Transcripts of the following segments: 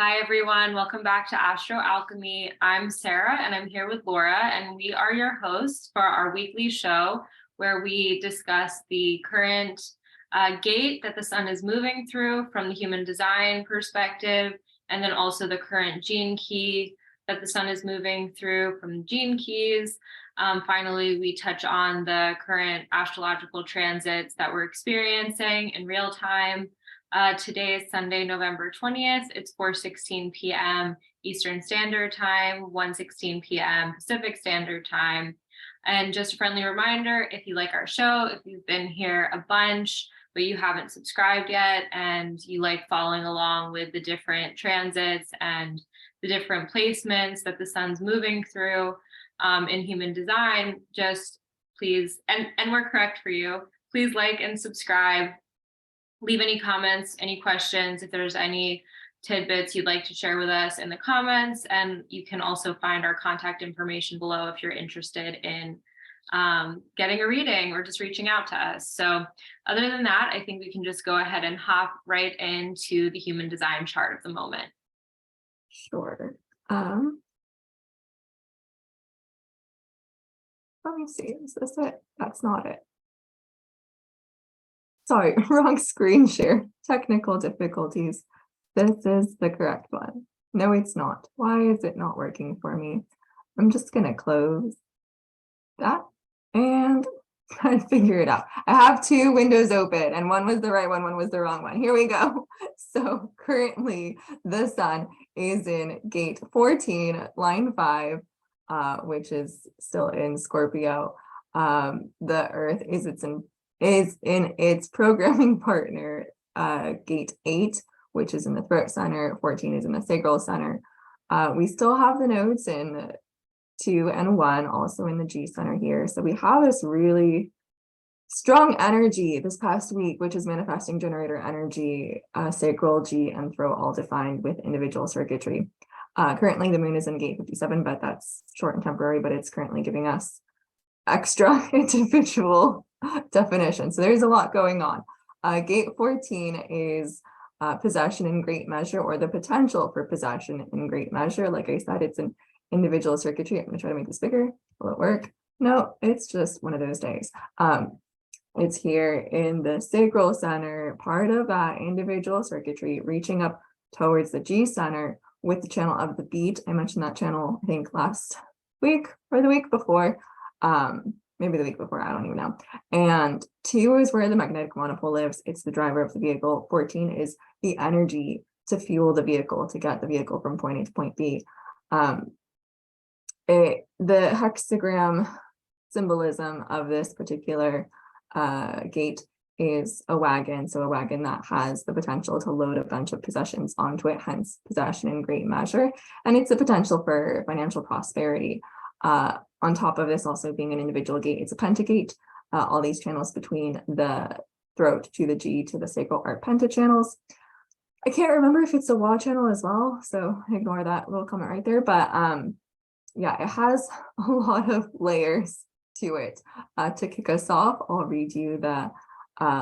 Hi, everyone. Welcome back to Astro Alchemy. I'm Sarah, and I'm here with Lora, and we are your hosts for our weekly show where we discuss the current gate that the sun is moving through from the human design perspective, and then also the current gene key that the sun is moving through from the gene keys. Finally, we touch on the current astrological transits that we're experiencing in real time. Today is Sunday, November 20th. It's 4:16 p.m. Eastern Standard Time, 1:16 p.m. Pacific Standard Time. And just a friendly reminder, if you like our show, if you've been here a bunch, but you haven't subscribed yet, and you like following along with the different transits and the different placements that the sun's moving through in human design, just please, and we're correct for you, please like and subscribe. Leave any comments, any questions, if there's any tidbits you'd like to share with us in the comments. And you can also find our contact information below if you're interested in getting a reading or just reaching out to us. So other than that, I think we can just go ahead and hop right into the human design chart of the moment. Sure. Let me see, is this it? That's not it. Sorry, wrong screen share. Technical difficulties. This is the correct one. No, it's not. Why is it not working for me? I'm just gonna close that and try to figure it out. I have two windows open and one was the right one was the wrong one. Here we go. So currently the sun is in gate 14, line 5, which is still in Scorpio. The earth is in its programming partner, gate 8, which is in the throat center. 14 is in the sacral center. We still have the nodes in 2 and 1, also in the G center here. So we have this really strong energy this past week, which is manifesting generator energy, sacral, G, and throat, all defined with individual circuitry. Currently the moon is in gate 57, but that's short and temporary, but it's currently giving us extra individual definition. So there's a lot going on. Gate 14 is possession in great measure, or the potential for possession in great measure. Like I said, it's an individual circuitry. I'm going to try to make this bigger. Will it work? No, it's just one of those days. It's here in the sacral center, part of that individual circuitry, reaching up towards the G center with the channel of the beat. I mentioned that channel, I think, last week or the week before. Maybe the week before, I don't even know. And 2 is where the magnetic monopole lives. It's the driver of the vehicle. 14 is the energy to fuel the vehicle, to get the vehicle from point A to point B. The hexagram symbolism of this particular gate is a wagon. So a wagon that has the potential to load a bunch of possessions onto it, hence possession in great measure. And it's the potential for financial prosperity. On top of this also being an individual gate, it's a pentagate. All these channels between the throat to the G to the sacral are pentachannels. I can't remember if it's a Wa channel as well, so ignore that little comment right there. But yeah, it has a lot of layers to it. To kick us off, I'll read you the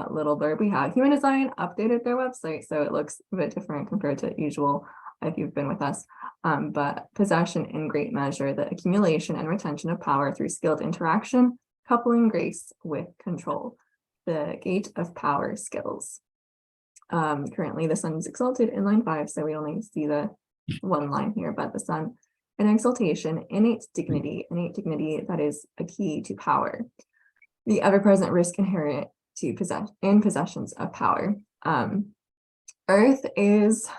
little blurb we have. Human Design updated their website, so it looks a bit different compared to usual if you've been with us. But possession in great measure, the accumulation and retention of power through skilled interaction, coupling grace with control, the gate of power skills. Currently the sun is exalted in line 5, so we only see the one line here, but the sun in exaltation, innate dignity that is a key to power, the ever-present risk inherent to possessions of power. Earth is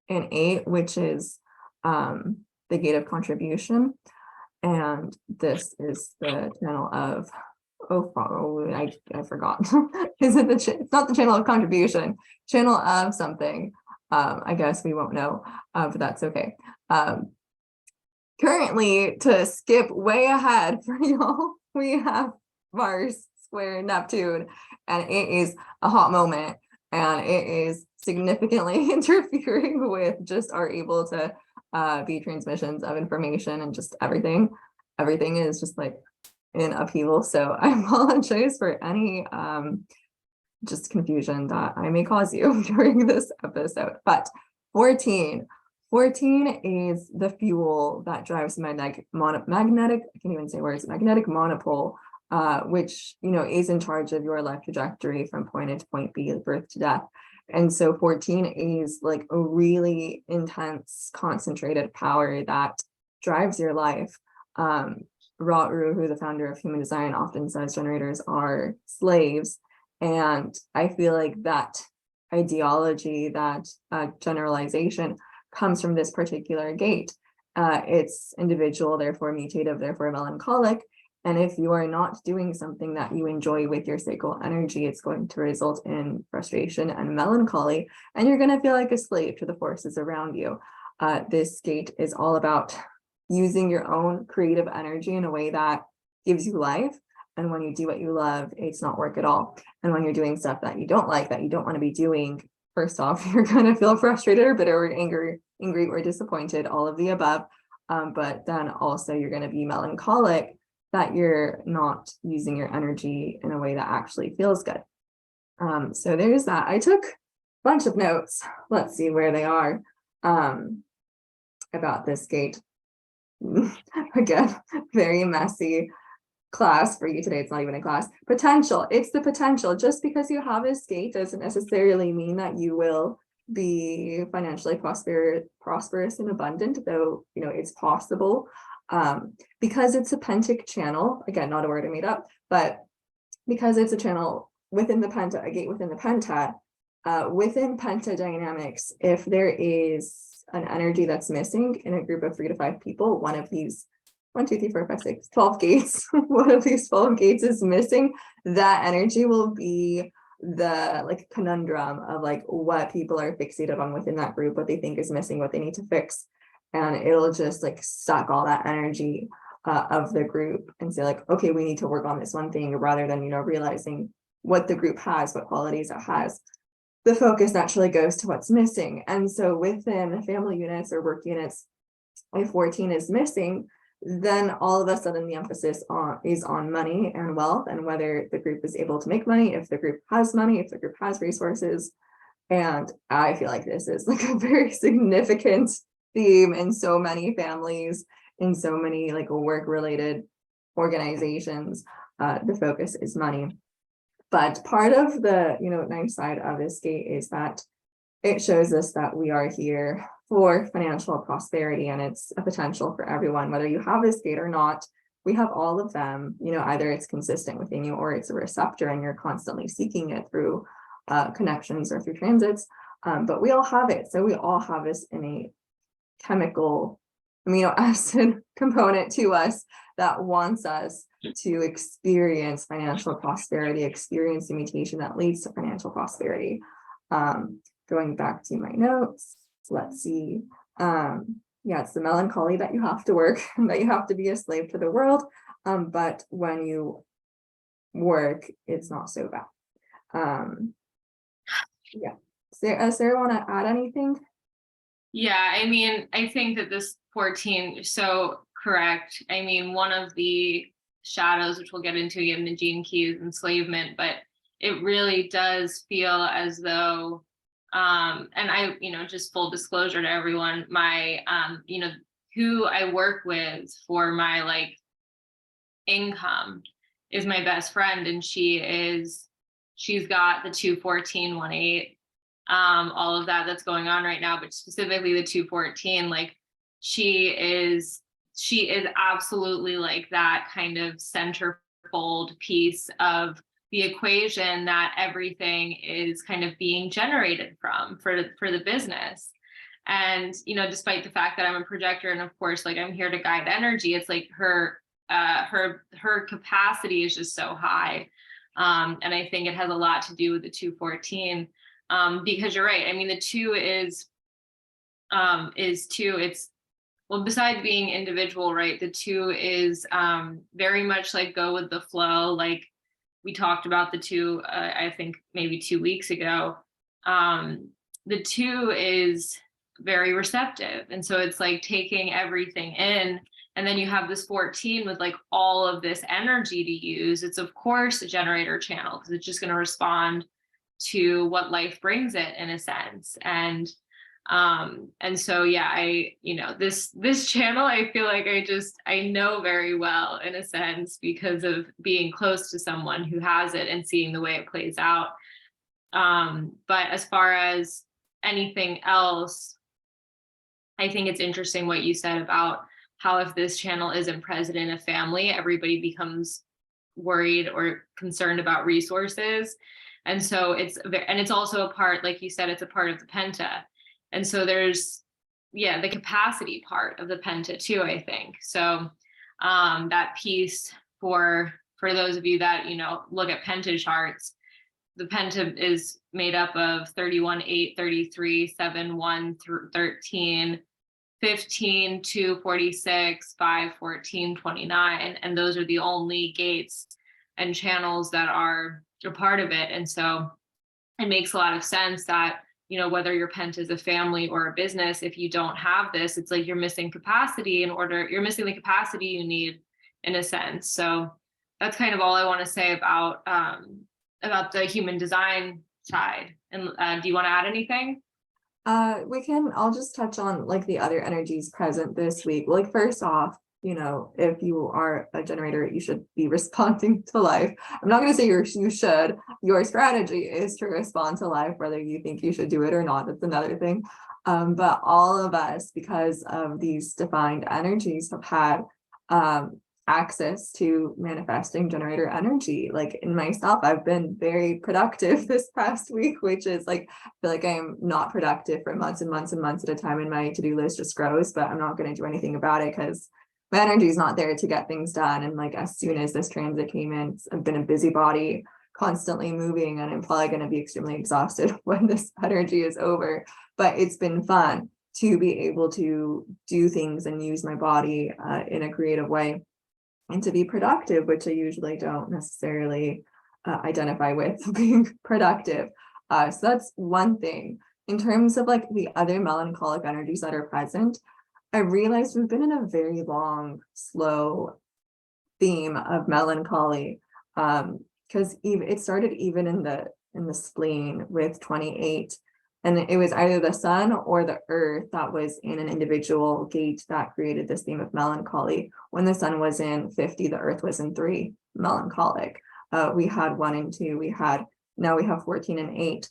in 8, which is the gate of contribution, and this is the channel of I forgot. Is it it's not the channel of contribution, channel of something. I guess we won't know, but that's okay. Currently, to skip way ahead for y'all, we have Mars square Neptune, and it is a hot moment, and it is significantly interfering with just our able to be transmissions of information, and just everything is just like in upheaval. So I apologize for any just confusion that I may cause you during this episode. But 14 14 is the fuel that drives magnetic, I can't even say words, magnetic monopole, which, is in charge of your life trajectory from point A to point B, birth to death. And so 14 is like a really intense, concentrated power that drives your life. Ra Uru, who the founder of human design, often says generators are slaves. And I feel like that ideology, that generalization comes from this particular gate. It's individual, therefore mutative, therefore melancholic. And if you are not doing something that you enjoy with your sacral energy, it's going to result in frustration and melancholy, and you're going to feel like a slave to the forces around you. This gate is all about using your own creative energy in a way that gives you life. And when you do what you love, it's not work at all. And when you're doing stuff that you don't like, that you don't want to be doing, first off, you're going to feel frustrated or bitter or angry or disappointed, all of the above. But then also you're going to be melancholic that you're not using your energy in a way that actually feels good. So there's that. I took a bunch of notes. Let's see where they are about this gate. Again, very messy class for you today. It's not even a class. Potential. It's the potential. Just because you have this gate doesn't necessarily mean that you will be financially prosperous and abundant, though, it's possible. Because it's a pentic channel, again, not a word I made up, but because it's a channel within the penta, a gate within the penta, within penta dynamics, if there is an energy that's missing in a group of 3 to 5 people, one of these 1, 2, 3, 4, 5, 6, 12 gates, one of these 12 gates is missing, that energy will be the conundrum of what people are fixated on within that group, what they think is missing, what they need to fix. And it'll just suck all that energy of the group and say okay, we need to work on this one thing, rather than, realizing what the group has, what qualities it has. The focus naturally goes to what's missing. And so within family units or work units, if 14 is missing, then all of a sudden the emphasis is on money and wealth, and whether the group is able to make money, if the group has money, if the group has resources. And I feel like this is a very significant theme in so many families, in so many work-related organizations. The focus is money. But part of the nice side of this gate is that it shows us that we are here for financial prosperity, and it's a potential for everyone, whether you have this gate or not. We have all of them. Either it's consistent within you or it's a receptor and you're constantly seeking it through connections or through transits. But we all have it. So we all have this innate chemical amino acid component to us that wants us to experience financial prosperity, experience the mutation that leads to financial prosperity. Going back to my notes, let's see. It's the melancholy that you have to work, that you have to be a slave to the world. But when you work, it's not so bad. Sarah, want to add anything? Yeah, I think that this 14 is so correct. One of the shadows, which we'll get into again, the gene key, is enslavement, but it really does feel as though, and I, just full disclosure to everyone, my, who I work with for my income is my best friend, and she's got the 21418. All of that's going on right now, but specifically the 214, she is absolutely that kind of centerfold piece of the equation that everything is kind of being generated from for the business. And despite the fact that I'm a projector and of course I'm here to guide energy, it's her capacity is just so high. And I think it has a lot to do with the 214. Because you're right. The 2 is 2. It's, well, besides being individual, right? The 2 is very much go with the flow. We talked about the 2, I think maybe 2 weeks ago. The 2 is very receptive. And so it's taking everything in. And then you have this 14 with all of this energy to use. It's of course a generator channel because it's just going to respond to what life brings it in a sense. And And so, yeah, this channel, I feel like I know very well in a sense because of being close to someone who has it and seeing the way it plays out. But as far as anything else, I think it's interesting what you said about how if this channel isn't present in a family, everybody becomes worried or concerned about resources. And so it's also a part, like you said, it's a part of the penta. And so there's, yeah, the capacity part of the penta too, I think. So that piece for those of you that, look at penta charts, the penta is made up of 31, 8, 33, 7, 1 through 13, 15, 2, 46, 5, 14, 29. And those are the only gates and channels that are a part of it. And so it makes a lot of sense that, whether your penta is a family or a business, if you don't have this, it's like you're missing capacity you're missing the capacity you need in a sense. So that's kind of all I want to say about the human design side. And do you want to add anything? I'll just touch on like the other energies present this week. Like first off, if you are a generator, you should be responding to life. I'm not going to say you should. Your strategy is to respond to life, whether you think you should do it or not. That's another thing. But all of us, because of these defined energies, have had access to manifesting generator energy. Like in myself, I've been very productive this past week, which is like, I feel like I'm not productive for months and months and months at a time, and my to-do list just grows, but I'm not going to do anything about it because my energy is not there to get things done. And like, as soon as this transit came in, I've been a busybody, constantly moving, and I'm probably going to be extremely exhausted when this energy is over. But it's been fun to be able to do things and use my body in a creative way and to be productive, which I usually don't necessarily identify with being productive. So that's one thing. In terms of like the other melancholic energies that are present, I realized we've been in a very long, slow theme of melancholy, because it started even in the spleen with 28. And it was either the sun or the earth that was in an individual gate that created this theme of melancholy. When the sun was in 50, the earth was in 3, melancholic. We had 1 and 2. Now we have 14 and 8.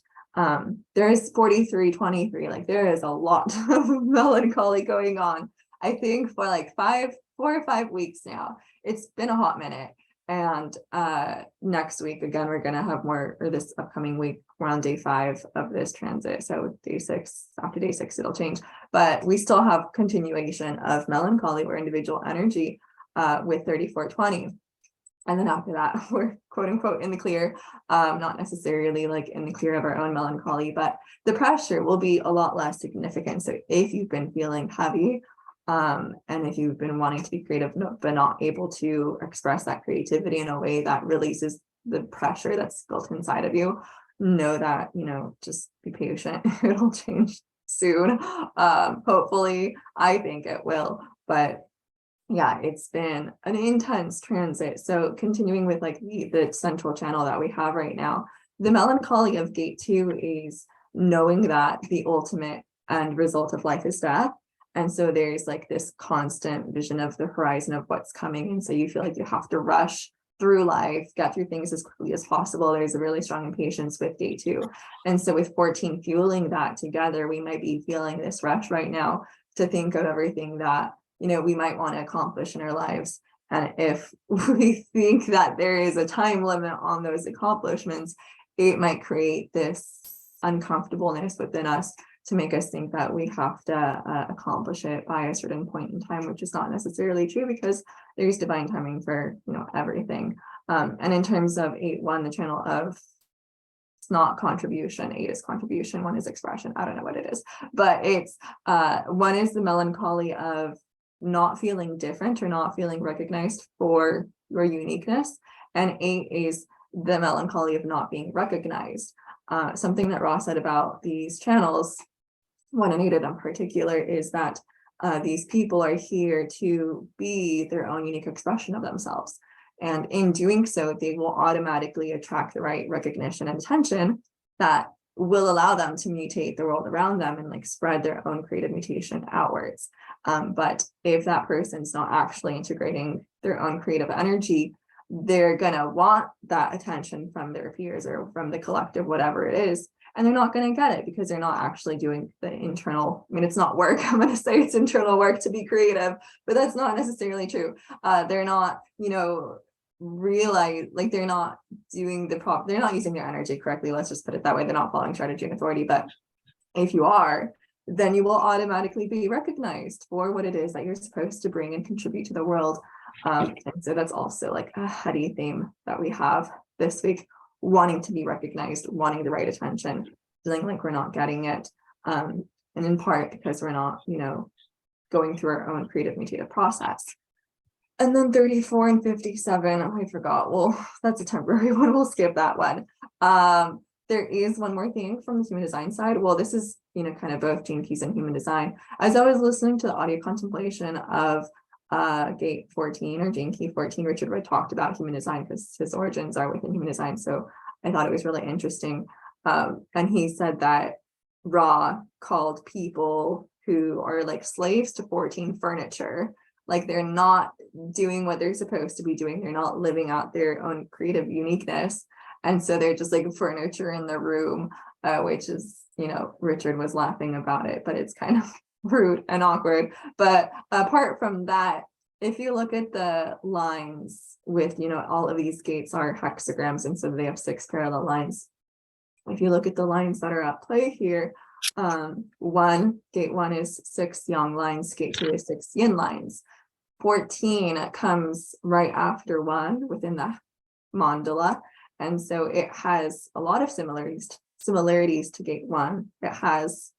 There's 43, 23. Like there is a lot of melancholy going on. I think for like 4 or 5 weeks now. It's been a hot minute. And next week, again, we're going to have more, or this upcoming week, we're on day 5 of this transit. So day 6, after day 6, it'll change. But we still have continuation of melancholy or individual energy with 3420. And then after that, we're quote unquote in the clear, not necessarily like in the clear of our own melancholy, but the pressure will be a lot less significant. So if you've been feeling heavy, and if you've been wanting to be creative but not able to express that creativity in a way that releases the pressure that's built inside of you, know that, just be patient. It'll change soon. Hopefully, I think it will. But yeah, it's been an intense transit. So continuing with like the central channel that we have right now, the melancholy of gate 2 is knowing that the ultimate end result of life is death. And so there's like this constant vision of the horizon of what's coming. And so you feel like you have to rush through life, get through things as quickly as possible. There's a really strong impatience with day 2. And so with 14 fueling that together, we might be feeling this rush right now to think of everything that, we might want to accomplish in our lives. And if we think that there is a time limit on those accomplishments, it might create this uncomfortableness within us to make us think that we have to accomplish it by a certain point in time, which is not necessarily true because there's divine timing for everything. And in terms of 8-1, the channel of, it's not contribution, 8 is contribution, 1 is expression. I don't know what it is, but it's 1 is the melancholy of not feeling different or not feeling recognized for your uniqueness, and 8 is the melancholy of not being recognized. Something that Ross said about these channels, 1 and 8 in particular, is that these people are here to be their own unique expression of themselves. And in doing so, they will automatically attract the right recognition and attention that will allow them to mutate the world around them and like spread their own creative mutation outwards. But if that person's not actually integrating their own creative energy, they're gonna want that attention from their peers or from the collective, whatever it is, and they're not going to get it because they're not actually doing the internal. I mean, it's not work. I'm going to say it's internal work to be creative, but that's not necessarily true. They're not, realize, like, they're not doing they're not using their energy correctly. Let's just put it that way. They're not following strategy and authority. But if you are, then you will automatically be recognized for what it is that you're supposed to bring and contribute to the world. And so that's also like a heady theme that we have this week. Wanting to be recognized, wanting the right attention, feeling like we're not getting it, and in part because we're not, going through our own creative mutative process. And then 34 and 57, I forgot. Well, that's a temporary one. We'll skip that one. There is one more thing from the human design side. Well, this is, kind of both gene keys and human design. As I was listening to the audio contemplation of gate 14 or gene key 14, Richard Wood talked about human design because his origins are within human design. So I thought it was really interesting. And he said that Ra called people who are like slaves to 14 furniture. Like they're not doing what they're supposed to be doing. They're not living out their own creative uniqueness. And so they're just like furniture in the room, which is, Richard was laughing about it, but it's kind of rude and awkward. But apart from that, if you look at the lines with, all of these gates are hexagrams, and so they have 6 parallel lines. If you look at the lines that are at play here, gate 1 is 6 yang lines, gate 2 is 6 yin lines. 14 comes right after 1 within the mandala, and so it has a lot of similarities to gate 1. It has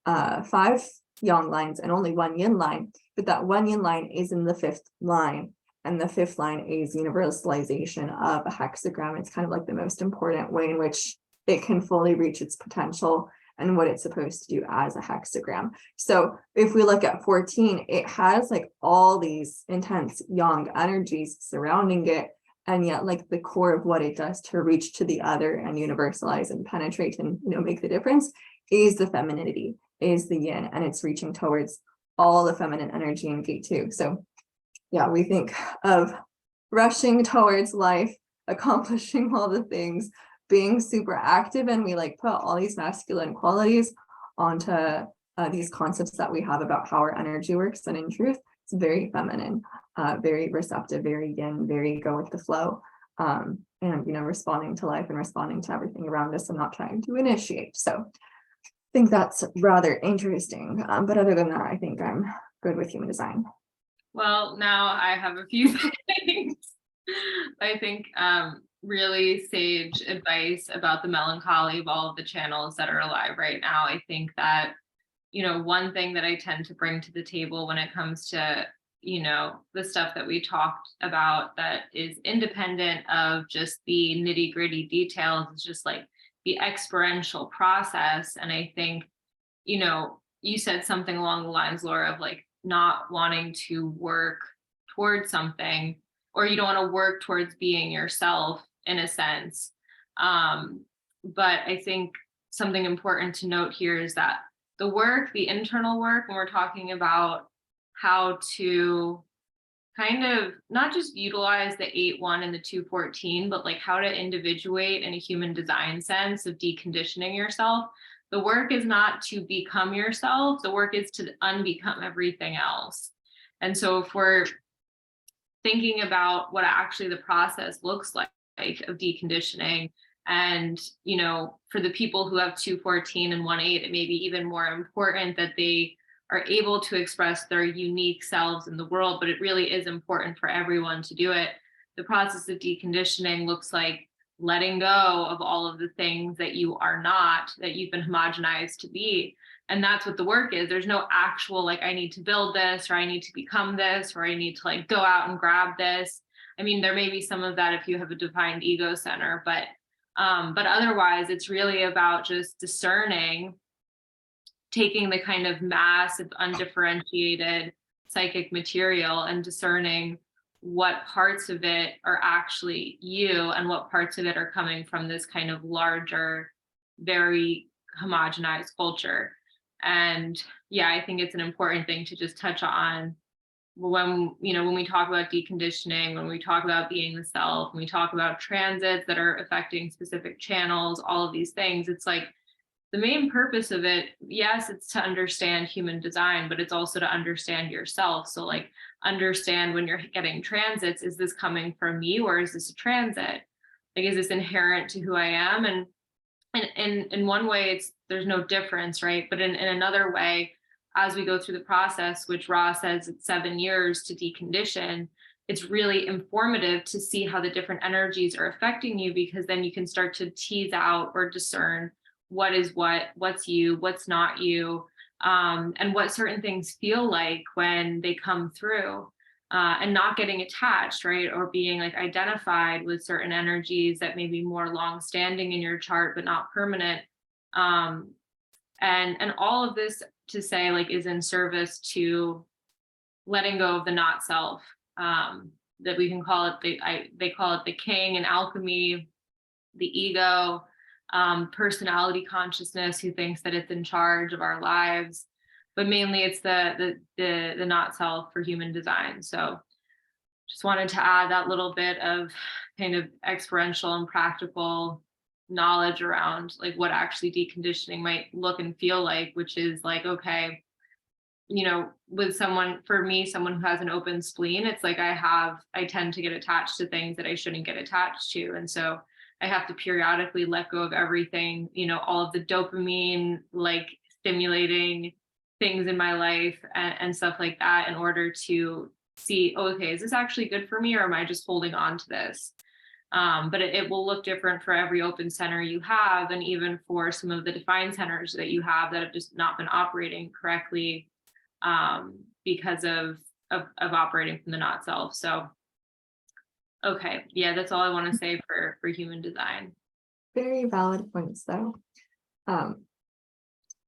5 yang lines and only 1 yin line, but that 1 yin line is in the 5th line, and the 5th line is universalization of a hexagram. It's kind of like the most important way in which it can fully reach its potential and what it's supposed to do as a hexagram. So if we look at 14, it has like all these intense yang energies surrounding it, and yet like the core of what it does to reach to the other and universalize and penetrate and make the difference is the femininity, is the yin, and it's reaching towards all the feminine energy in gate 2. So yeah, we think of rushing towards life, accomplishing all the things, being super active, and we like put all these masculine qualities onto these concepts that we have about how our energy works. And in truth, it's very feminine, very receptive, very yin, very go with the flow, and responding to life and responding to everything around us and not trying to initiate. So I think that's rather interesting. But other than that, I think I'm good with human design. Well, now I have a few things. I think really sage advice about the melancholy of all of the channels that are alive right now. I think that, one thing that I tend to bring to the table when it comes to, the stuff that we talked about that is independent of just the nitty gritty details, is just like the experiential process. And I think, you said something along the lines, Laura, of like not wanting to work towards something, or you don't want to work towards being yourself in a sense. But I think something important to note here is that the internal work, when we're talking about how to kind of not just utilize the 8-1 and the 2-14, but like how to individuate in a human design sense of deconditioning yourself. The work is not to become yourself. The work is to unbecome everything else. And so if we're thinking about what actually the process looks like of deconditioning, and for the people who have 2-14 and 1-8, it may be even more important that they are able to express their unique selves in the world, but it really is important for everyone to do it. The process of deconditioning looks like letting go of all of the things that you are not, that you've been homogenized to be. And that's what the work is. There's no actual, like, I need to build this, or I need to become this, or I need to like go out and grab this. I mean, there may be some of that if you have a defined ego center, but otherwise it's really about just discerning, taking the kind of mass of undifferentiated psychic material and discerning what parts of it are actually you and what parts of it are coming from this kind of larger, very homogenized culture. And yeah, I think it's an important thing to just touch on when, when we talk about deconditioning, when we talk about being the self, when we talk about transits that are affecting specific channels, all of these things, it's like the main purpose of it, yes, it's to understand human design, but it's also to understand yourself. So like understand when you're getting transits, is this coming from me or is this a transit? Like, is this inherent to who I am? And in one way, there's no difference, right? But in another way, as we go through the process, which Ra says it's 7 years to decondition, it's really informative to see how the different energies are affecting you, because then you can start to tease out or discern what is what's you, what's not you, and what certain things feel like when they come through. And not getting attached, right? Or being like identified with certain energies that may be more long-standing in your chart, but not permanent. And all of this to say like is in service to letting go of the not self. That we can call it they call it the king in alchemy, the ego, personality consciousness, who thinks that it's in charge of our lives. But mainly it's the not self for human design. So just wanted to add that little bit of kind of experiential and practical knowledge around like what actually deconditioning might look and feel like, which is like, okay, with someone, for me, someone who has an open spleen, it's like I tend to get attached to things that I shouldn't get attached to. And so I have to periodically let go of everything, all of the dopamine, like stimulating things in my life and stuff like that, in order to see, okay, is this actually good for me, or am I just holding on to this? But it will look different for every open center you have, and even for some of the defined centers that you have that have just not been operating correctly, because of operating from the not self. So, okay, yeah, that's all I want to say for human design. Very valid points, though.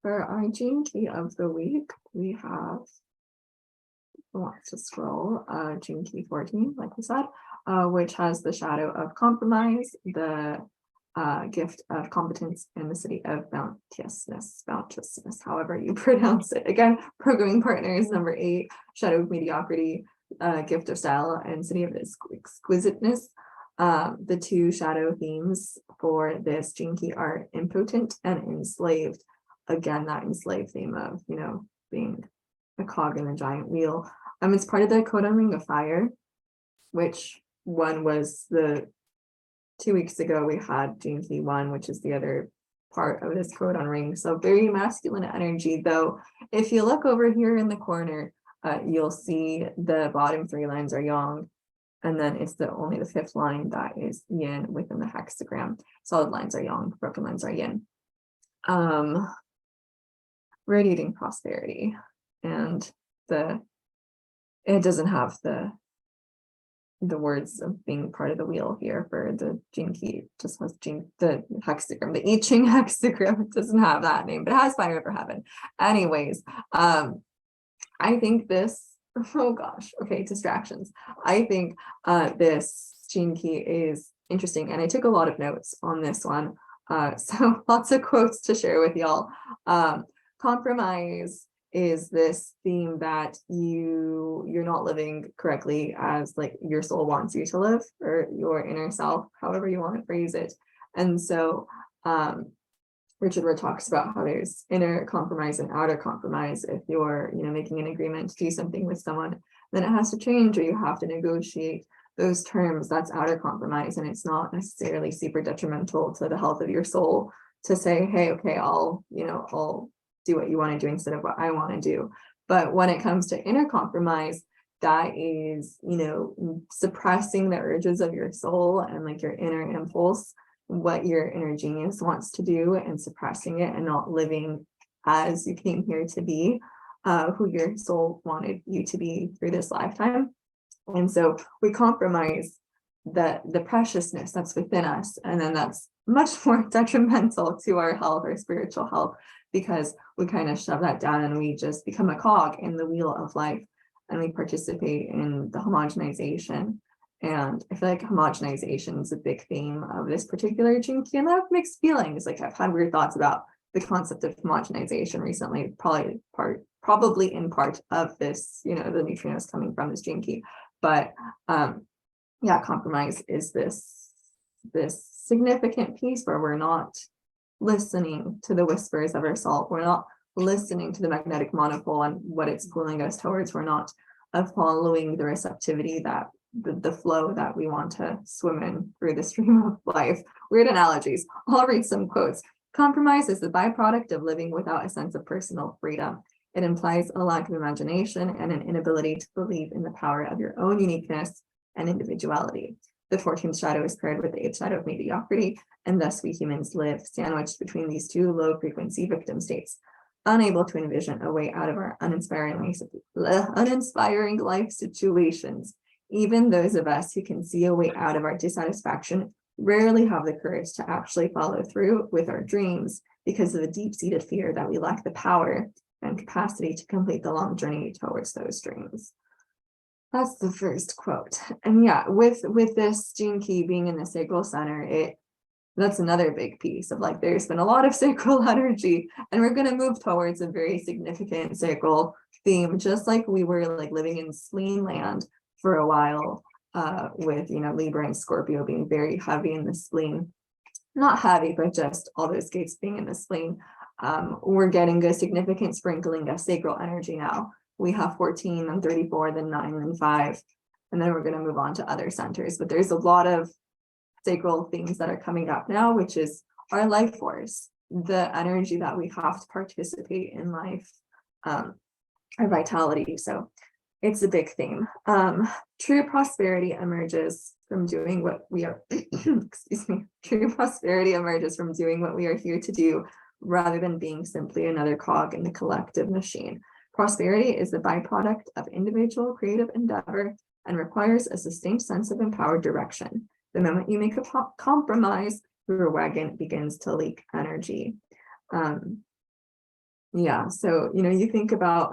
For our gene key of the week, we have, wants to scroll, gene key 14, like we said, which has the shadow of compromise, the gift of competence, and the city of bounteousness, however you pronounce it. Again, programming partners, number 8, shadow of mediocrity, gift of style, and city of exquisiteness. The 2 shadow themes for this gene key are impotent and enslaved. Again, that enslaved theme of, being a cog in a giant wheel. It's part of the code on Ring of Fire, which one was 2 weeks ago, we had gene key 1, which is the other part of this code on Ring. So very masculine energy, though. If you look over here in the corner, you'll see the bottom 3 lines are yang, and then it's only the 5th line that is yin within the hexagram. Solid lines are yang, broken lines are yin. Radiating prosperity, and it doesn't have the words of being part of the wheel here for the gene key. It just has the hexagram, the I Ching hexagram. It doesn't have that name, but it has fire over heaven. Anyways, I think this, oh gosh, okay, distractions. I think this gene key is interesting, and I took a lot of notes on this one. So lots of quotes to share with y'all. Compromise is this theme that you're not living correctly as like your soul wants you to live, or your inner self, however you want to phrase it. And so Richard Rohr talks about how there's inner compromise and outer compromise. If you're making an agreement to do something with someone, then it has to change, or you have to negotiate those terms. That's outer compromise, and it's not necessarily super detrimental to the health of your soul to say, hey, okay, I'll do what you want to do instead of what I want to do. But when it comes to inner compromise, that is, suppressing the urges of your soul and like your inner impulse, what your inner genius wants to do, and suppressing it and not living as you came here to be, who your soul wanted you to be through this lifetime. And so we compromise the preciousness that's within us, and then that's much more detrimental to our health, our spiritual health, because we kind of shove that down and we just become a cog in the wheel of life, and we participate in the homogenization. And I feel like homogenization is a big theme of this particular gene key, and I have mixed feelings. Like, I've had weird thoughts about the concept of homogenization recently, probably in part of this, the neutrinos coming from this gene key. But yeah, compromise is this significant piece where we're not listening to the whispers of our soul. We're not listening to the magnetic monopole and what it's pulling us towards. We're not following the receptivity that the flow that we want to swim in through the stream of life. Weird analogies. I'll read some quotes. Compromise is the byproduct of living without a sense of personal freedom. It implies a lack of imagination and an inability to believe in the power of your own uniqueness and individuality. The 14th shadow is paired with the 8th shadow of mediocrity, and thus we humans live sandwiched between these two low-frequency victim states, unable to envision a way out of our uninspiring life situations. Even those of us who can see a way out of our dissatisfaction rarely have the courage to actually follow through with our dreams because of a deep-seated fear that we lack the power and capacity to complete the long journey towards those dreams. That's the first quote. And yeah, with this gene key being in the sacral center, that's another big piece of like, there's been a lot of sacral energy, and we're going to move towards a very significant sacral theme, just like we were like living in spleen land for a while, with Libra and Scorpio being very heavy in the spleen. Not heavy, but just all those gates being in the spleen. We're getting a significant sprinkling of sacral energy now. We have 14, then 34, then 9, then 5, and then we're going to move on to other centers. But there's a lot of sacral themes that are coming up now, which is our life force, the energy that we have to participate in life, our vitality. So it's a big theme. True prosperity emerges from doing what we are, excuse me, true prosperity emerges from doing what we are here to do, rather than being simply another cog in the collective machine. Prosperity is the byproduct of individual creative endeavor and requires a sustained sense of empowered direction. The moment you make a compromise, your wagon begins to leak energy. Yeah, so, you think about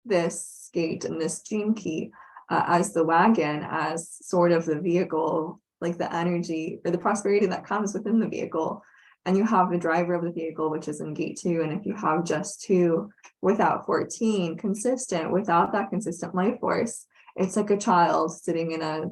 this gate and this gene key as the wagon, as sort of the vehicle, like the energy or the prosperity that comes within the vehicle. And you have the driver of the vehicle, which is in gate 2. And if you have just 2 without 14 consistent, without that consistent life force, it's like a child sitting in a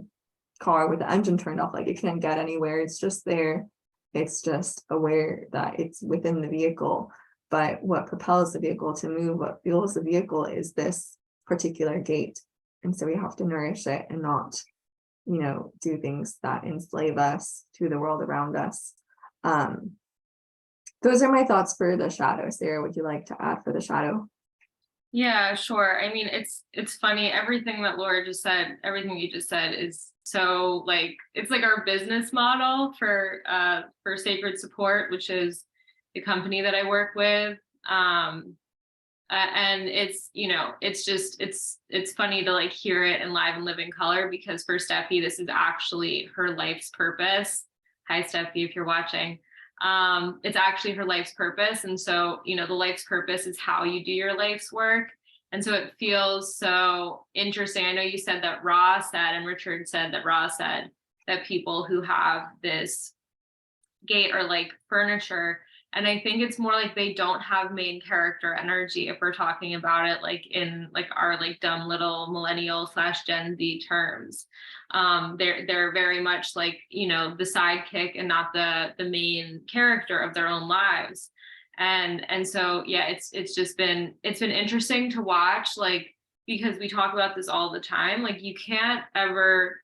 car with the engine turned off, like it can't get anywhere. It's just there. It's just aware that it's within the vehicle. But what propels the vehicle to move, what fuels the vehicle is this particular gate. And so we have to nourish it and not, do things that enslave us to the world around us. Those are my thoughts for the shadow. Sarah, would you like to add for the shadow? Yeah, sure. I mean, it's funny. Everything that Laura just said, everything you just said is so like, it's like our business model for Sacred Support, which is the company that I work with. And it's, it's funny to like hear it in live and live in color, because for Steffi, this is actually her life's purpose. Hi, Steffi, if you're watching. It's actually her life's purpose. And so, the life's purpose is how you do your life's work. And so it feels so interesting. I know you said that and Richard said that people who have this gate are like furniture. And I think it's more like they don't have main character energy, if we're talking about it like in like our like dumb little millennial / Gen Z terms. They're very much like, the sidekick and not the main character of their own lives. And so, yeah, it's been interesting to watch, like, because we talk about this all the time. Like, you can't ever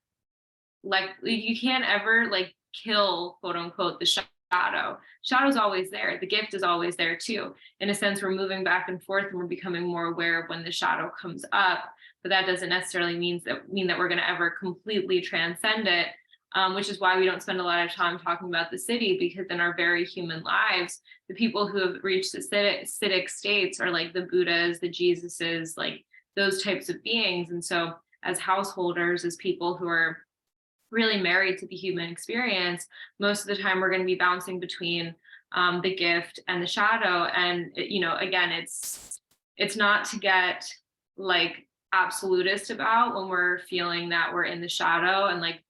kill, quote unquote, the shadow. Shadow's always there. The gift is always there too. In a sense, we're moving back and forth and we're becoming more aware of when the shadow comes up, but that doesn't necessarily mean that we're going to ever completely transcend it, which is why we don't spend a lot of time talking about the city, because in our very human lives, the people who have reached the Siddhic states are like the Buddhas, the Jesuses, like those types of beings. And so as householders, as people who are really married to the human experience, most of the time we're going to be bouncing between the gift and the shadow. And again, it's not to get like absolutist about when we're feeling that we're in the shadow and like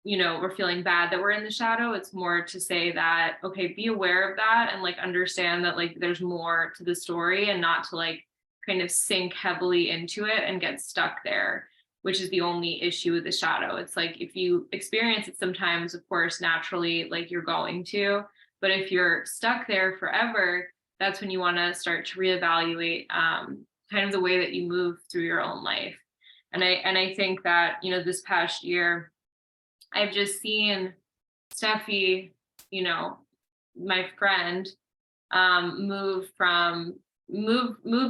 we're feeling bad that we're in the shadow. It's more to say that, okay, be aware of that and like understand that like there's more to the story, and not to like kind of sink heavily into it and get stuck there, which is the only issue with the shadow. It's like if you experience it sometimes, of course, naturally, like you're going to, but if you're stuck there forever, that's when you want to start to reevaluate kind of the way that you move through your own life. And I think that, this past year, I've just seen Steffi, my friend, move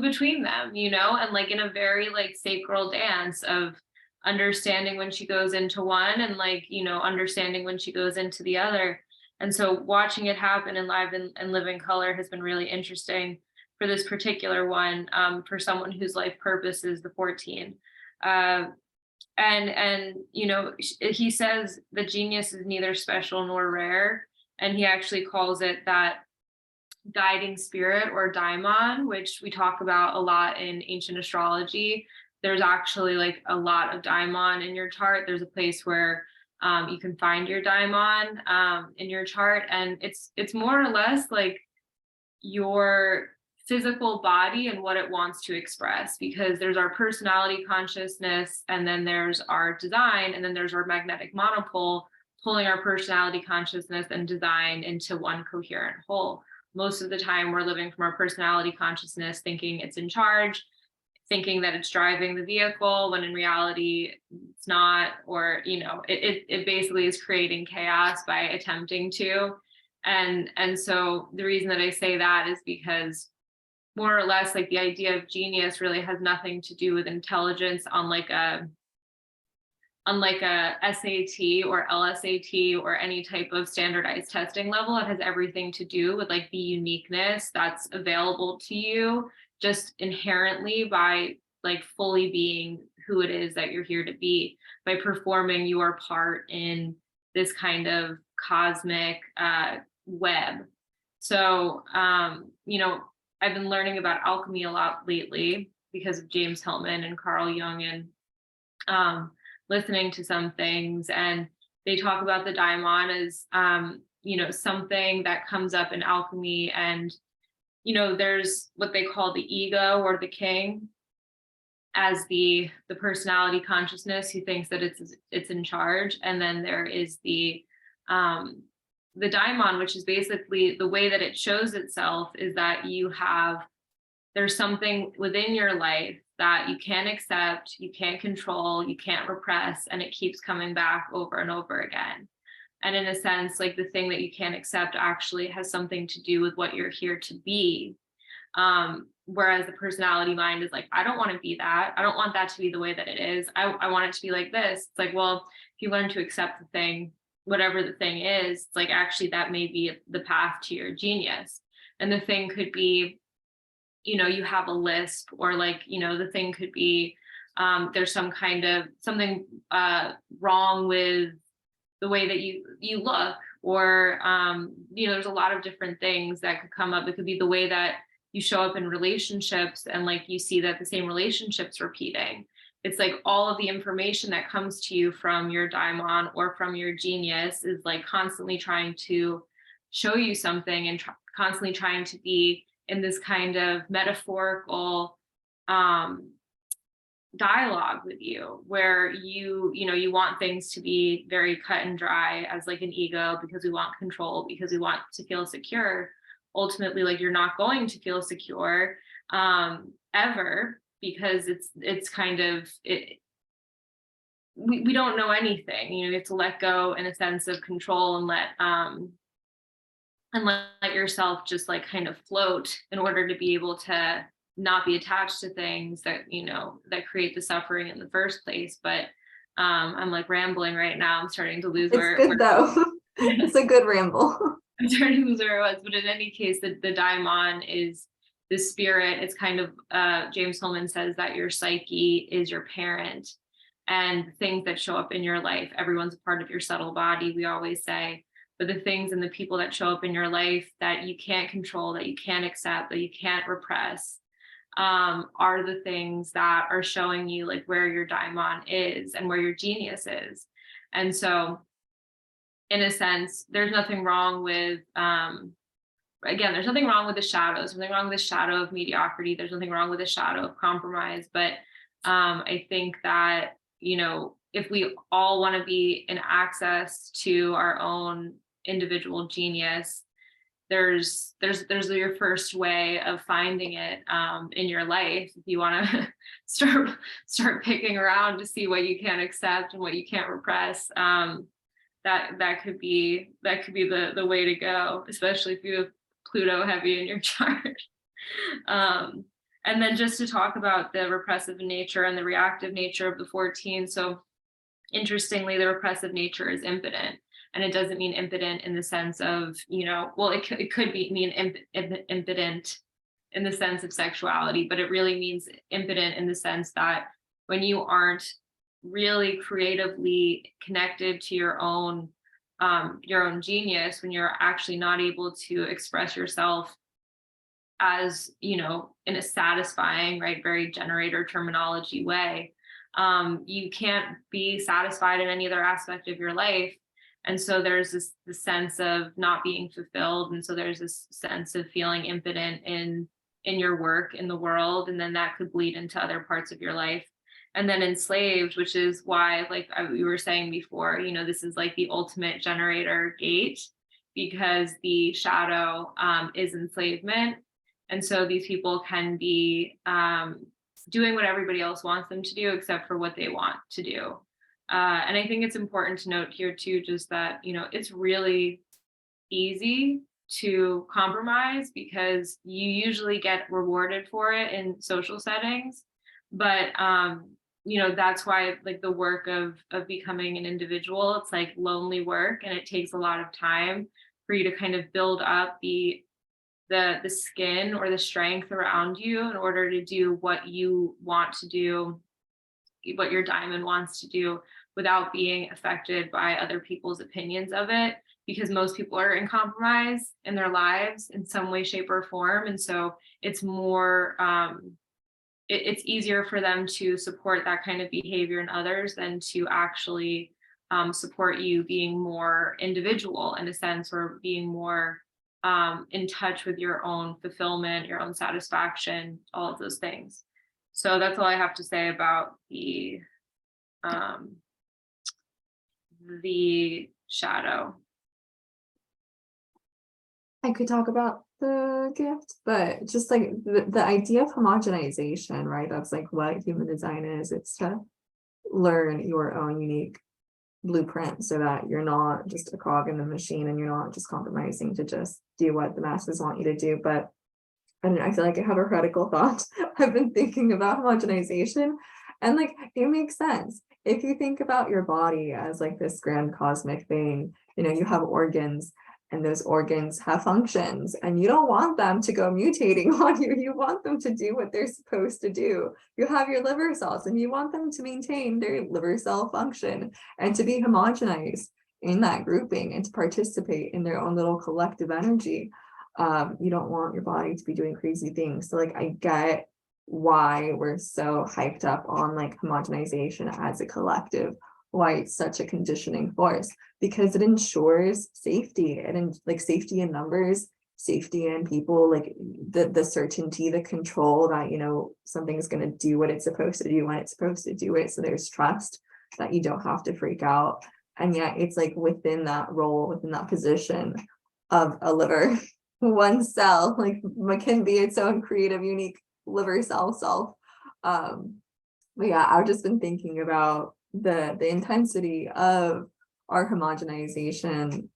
between them, and like in a very like sacral dance of understanding when she goes into one, and like, understanding when she goes into the other. And so watching it happen in live and living color has been really interesting for this particular one, for someone whose life purpose is the 14. And he says the genius is neither special nor rare, and he actually calls it that guiding spirit or daimon, which we talk about a lot in ancient astrology. There's actually like a lot of daimon in your chart. There's a place where you can find your daimon in your chart, and it's more or less like your physical body and what it wants to express, because there's our personality consciousness, and then there's our design, and then there's our magnetic monopole pulling our personality consciousness and design into one coherent whole. Most of the time we're living from our personality consciousness, thinking it's in charge, thinking that it's driving the vehicle, when in reality it's not, or it basically is creating chaos by attempting to. And so the reason that I say that is because more or less like the idea of genius really has nothing to do with intelligence on like a SAT or LSAT or any type of standardized testing level. It has everything to do with like the uniqueness that's available to you just inherently by like fully being who it is that you're here to be, by performing your part in this kind of cosmic web. So, I've been learning about alchemy a lot lately because of James Hillman and Carl Jung, and listening to some things, and they talk about the daimon as something that comes up in alchemy. And there's what they call the ego or the king, as the personality consciousness who thinks that it's in charge, and then there is the daimon, which is basically the way that it shows itself is that there's something within your life that you can't accept, you can't control, you can't repress, and it keeps coming back over and over again. And in a sense, like the thing that you can't accept actually has something to do with what you're here to be. Whereas the personality mind is like, I don't want to be that. I don't want that to be the way that it is. I want it to be like this. It's like, well, if you learn to accept the thing, whatever the thing is, it's like actually that may be the path to your genius. And the thing could be, you have a lisp, or like, the thing could be there's some kind of something wrong with the way that you look, or there's a lot of different things that could come up. It could be the way that you show up in relationships, and like you see that the same relationships repeating. It's like all of the information that comes to you from your daimon or from your genius is like constantly trying to show you something, and constantly trying to be in this kind of metaphorical dialogue with you, where you want things to be very cut and dry as like an ego, because we want control, because we want to feel secure. Ultimately, like you're not going to feel secure ever, because it's kind of we don't know anything. You have to let go in a sense of control, and let yourself just like kind of float in order to be able to not be attached to things that that create the suffering in the first place. But I'm like rambling right now. I'm starting to lose it's good though. It's a good ramble. I'm starting to lose where I was. But in any case, the daimon is the spirit. It's kind of James Hillman says that your psyche is your parent, and things that show up in your life, everyone's a part of your subtle body, we always say. But the things and the people that show up in your life that you can't control, that you can't accept, that you can't repress, are the things that are showing you like where your daimon is and where your genius is. And so in a sense, there's nothing wrong with, again, there's nothing wrong with the shadows. There's nothing wrong with the shadow of mediocrity. There's nothing wrong with the shadow of compromise. But I think that, you know, if we all want to be in access to our own individual genius, there's your first way of finding it in your life. If you want to start picking around to see what you can accept and what you can't repress, that could be the way to go, especially if you have Pluto heavy in your chart. And then just to talk about the repressive nature and the reactive nature of the 14. So interestingly, the repressive nature is impotent. And it doesn't mean impotent in the sense of, you know, well, it could mean impotent in the sense of sexuality, but it really means impotent in the sense that when you aren't really creatively connected to your own genius, when you're actually not able to express yourself as, you know, in a satisfying, right, very generator terminology way, you can't be satisfied in any other aspect of your life. And so there's this sense of not being fulfilled. And so there's this sense of feeling impotent in your work, in the world. And then that could bleed into other parts of your life. And then enslaved, which is why, like we were saying before, you know, this is like the ultimate generator gate, because the shadow is enslavement. And so these people can be doing what everybody else wants them to do, except for what they want to do. And I think it's important to note here too, just that, you know, it's really easy to compromise because you usually get rewarded for it in social settings. But, you know, that's why like the work of becoming an individual, it's like lonely work, and it takes a lot of time for you to kind of build up the skin or the strength around you in order to do what you want to do, what your diamond wants to do, without being affected by other people's opinions of it, because most people are in compromise in their lives in some way, shape, or form. And so it's more, it's easier for them to support that kind of behavior in others than to actually support you being more individual in a sense, or being more in touch with your own fulfillment, your own satisfaction, all of those things. So that's all I have to say about the shadow. I could talk about the gift, but just like the idea of homogenization, right? That's like what human design is. It's to learn your own unique blueprint so that you're not just a cog in the machine and you're not just compromising to just do what the masses want you to do. But I don't know, I feel like I have a radical thought. I've been thinking about homogenization, and like it makes sense. If you think about your body as like this grand cosmic thing, you know, you have organs, and those organs have functions, and you don't want them to go mutating on you. You want them to do what they're supposed to do. You have your liver cells, and you want them to maintain their liver cell function and to be homogenized in that grouping and to participate in their own little collective energy. You don't want your body to be doing crazy things. So like I get why we're so hyped up on like homogenization as a collective, why it's such a conditioning force, because it ensures safety and like safety in numbers, safety in people, like the certainty, the control that, you know, something's going to do what it's supposed to do when it's supposed to do it. So there's trust that you don't have to freak out. And yet it's like within that role, within that position of a liver, one cell, like can be its own creative, unique liver cell self. But yeah, I've just been thinking about the intensity of our homogenizing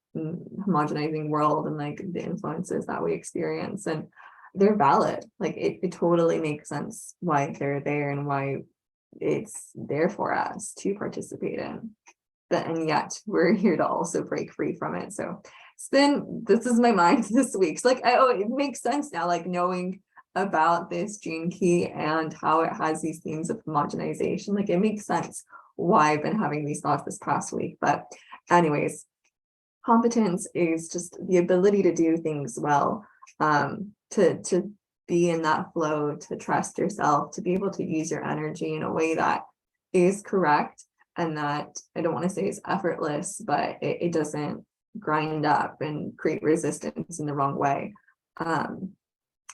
world and like the influences that we experience, and they're valid. Like it totally makes sense why they're there and why it's there for us to participate in. But and yet we're here to also break free from it. So this is my mind this week. So like it makes sense now, like knowing about this gene key and how it has these themes of homogenization. Like it makes sense why I've been having these thoughts this past week. But anyways, competence is just the ability to do things well, to be in that flow, to trust yourself, to be able to use your energy in a way that is correct and that I don't want to say it's effortless, but it doesn't grind up and create resistance in the wrong way.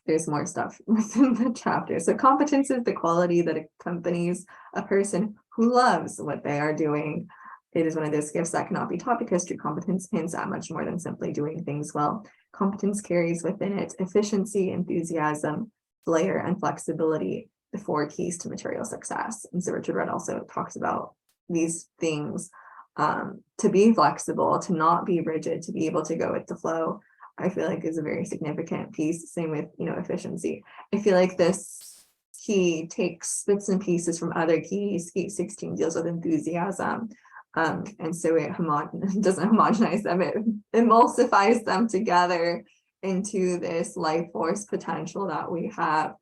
There's more stuff within the chapter. So competence is the quality that accompanies a person who loves what they are doing. It is one of those gifts that cannot be taught because true competence hints at much more than simply doing things well. Competence carries within it efficiency, enthusiasm, flair, and flexibility, the 4 keys to material success. And so Richard Rudd also talks about these things, to be flexible, to not be rigid, to be able to go with the flow. I feel like is a very significant piece. Same with, efficiency. I feel like this key takes bits and pieces from other keys. Key 16 deals with enthusiasm. And so it doesn't homogenize them, it emulsifies them together into this life force potential that we have,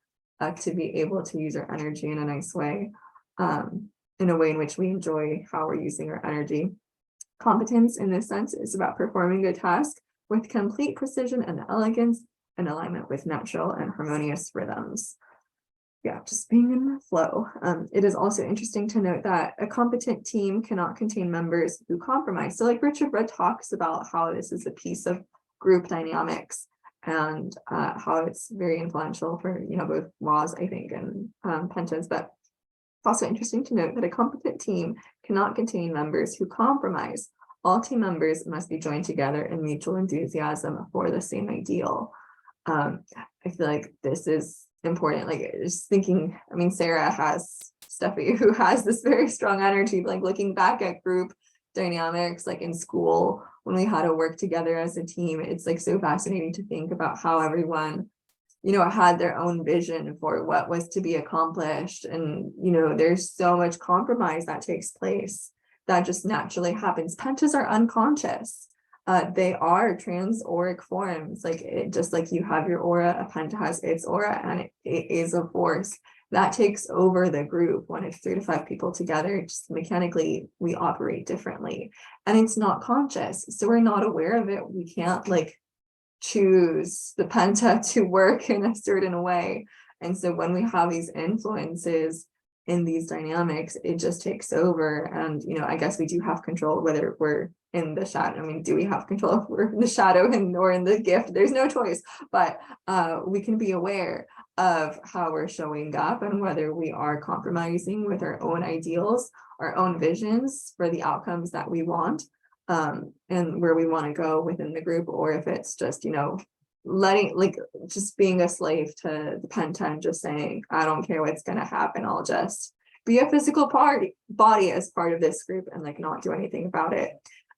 to be able to use our energy in a nice way, in a way in which we enjoy how we're using our energy. Competence in this sense is about performing a task with complete precision and elegance and alignment with natural and harmonious rhythms. Yeah, just being in the flow. It is also interesting to note that a competent team cannot contain members who compromise. So like Richard Rudd talks about how this is a piece of group dynamics, and how it's very influential for, both laws, I think, and pensions. But it's also interesting to note that a competent team cannot contain members who compromise. All team members must be joined together in mutual enthusiasm for the same ideal. I feel like this is important. Like, just thinking, Sarah has Steffi, who has this very strong energy, but like looking back at group dynamics, like in school, when we had to work together as a team, it's like so fascinating to think about how everyone, had their own vision for what was to be accomplished. And, there's so much compromise that takes place that just naturally happens. Pentas are unconscious. They are transauric forms. Just like you have your aura, a penta has its aura, and it is a force that takes over the group. When it's 3 to 5 people together, just mechanically we operate differently, and it's not conscious, so we're not aware of it. We can't choose the penta to work in a certain way. And so when we have these influences in these dynamics, it just takes over. And I guess we do have control whether we're in the shadow. Do we have control if we're in the shadow or in the gift? There's no choice, but we can be aware of how we're showing up and whether we are compromising with our own ideals, our own visions for the outcomes that we want, and where we want to go within the group, or if it's just just being a slave to the penta and just saying, I don't care what's going to happen, I'll just be a physical body as part of this group and not do anything about it.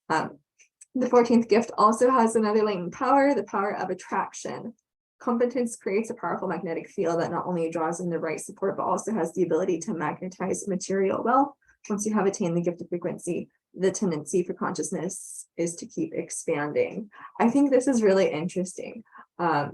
The 14th gift also has another latent power, the power of attraction. Competence creates a powerful magnetic field that not only draws in the right support, but also has the ability to magnetize material wealth. Once you have attained the gift of frequency, the tendency for consciousness is to keep expanding. I think this is really interesting,